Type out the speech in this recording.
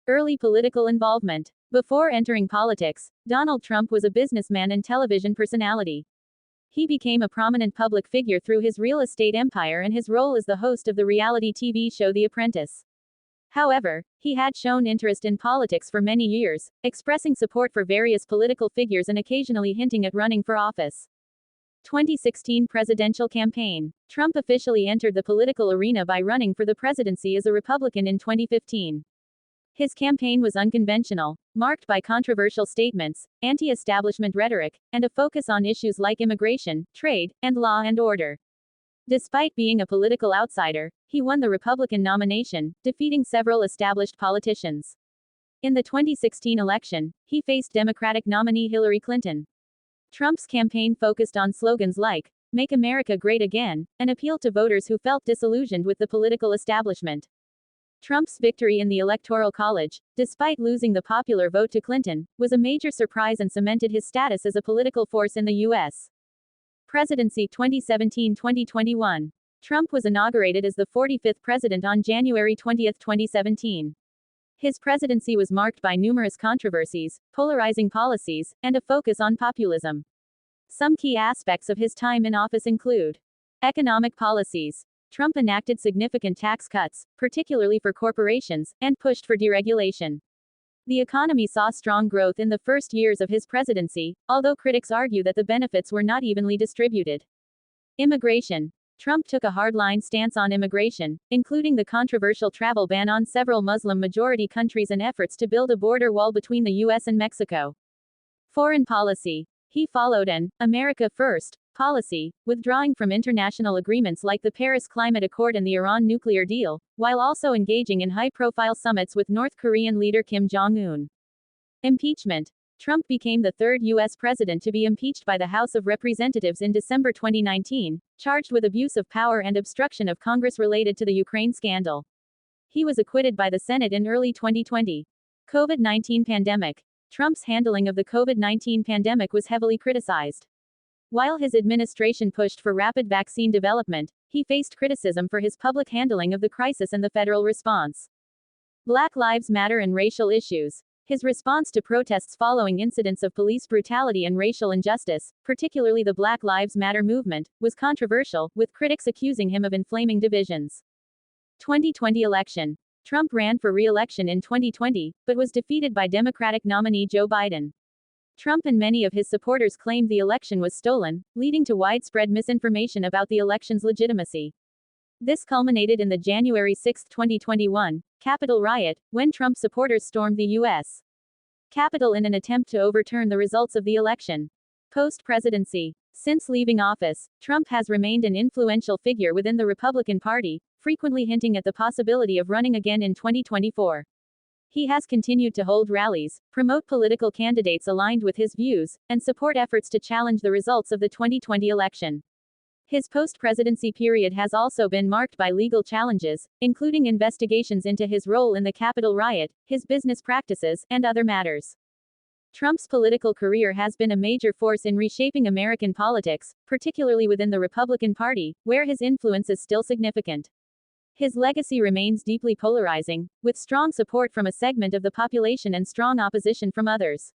Early political involvement. Before entering politics, Donald Trump was a businessman and television personality. He became a prominent public figure through his real estate empire and his role as the host of the reality TV show The Apprentice. However, he had shown interest in politics for many years, expressing support for various political figures and occasionally hinting at running for office. 2016 presidential campaign. Trump officially entered the political arena by running for the presidency as a Republican in 2015. His campaign was unconventional, marked by controversial statements, anti-establishment rhetoric, and a focus on issues like immigration, trade, and law and order. Despite being a political outsider, he won the Republican nomination, defeating several established politicians. In the 2016 election, he faced Democratic nominee Hillary Clinton. Trump's campaign focused on slogans like, "Make America Great Again," and appealed to voters who felt disillusioned with the political establishment. Trump's victory in the Electoral College, despite losing the popular vote to Clinton, was a major surprise and cemented his status as a political force in the U.S. Presidency 2017-2021. Trump was inaugurated as the 45th president on January 20, 2017. His presidency was marked by numerous controversies, polarizing policies, and a focus on populism. Some key aspects of his time in office include economic policies. Trump enacted significant tax cuts, particularly for corporations, and pushed for deregulation. The economy saw strong growth in the first years of his presidency, although critics argue that the benefits were not evenly distributed. Immigration. Trump took a hardline stance on immigration, including the controversial travel ban on several Muslim-majority countries and efforts to build a border wall between the U.S. and Mexico. Foreign policy. He followed an America First policy, withdrawing from international agreements like the Paris Climate Accord and the Iran nuclear deal, while also engaging in high-profile summits with North Korean leader Kim Jong-un. Impeachment. Trump became the third U.S. president to be impeached by the House of Representatives in December 2019, charged with abuse of power and obstruction of Congress related to the Ukraine scandal. He was acquitted by the Senate in early 2020. COVID-19 pandemic. Trump's handling of the COVID-19 pandemic was heavily criticized. While his administration pushed for rapid vaccine development, he faced criticism for his public handling of the crisis and the federal response. Black Lives Matter and racial issues. His response to protests following incidents of police brutality and racial injustice, particularly the Black Lives Matter movement, was controversial, with critics accusing him of inflaming divisions. 2020 election. Trump ran for re-election in 2020, but was defeated by Democratic nominee Joe Biden. Trump and many of his supporters claimed the election was stolen, leading to widespread misinformation about the election's legitimacy. This culminated in the January 6, 2021, Capitol riot, when Trump supporters stormed the U.S. Capitol in an attempt to overturn the results of the election. Post-presidency. Since leaving office, Trump has remained an influential figure within the Republican Party, frequently hinting at the possibility of running again in 2024. He has continued to hold rallies, promote political candidates aligned with his views, and support efforts to challenge the results of the 2020 election. His post-presidency period has also been marked by legal challenges, including investigations into his role in the Capitol riot, his business practices, and other matters. Trump's political career has been a major force in reshaping American politics, particularly within the Republican Party, where his influence is still significant. His legacy remains deeply polarizing, with strong support from a segment of the population and strong opposition from others.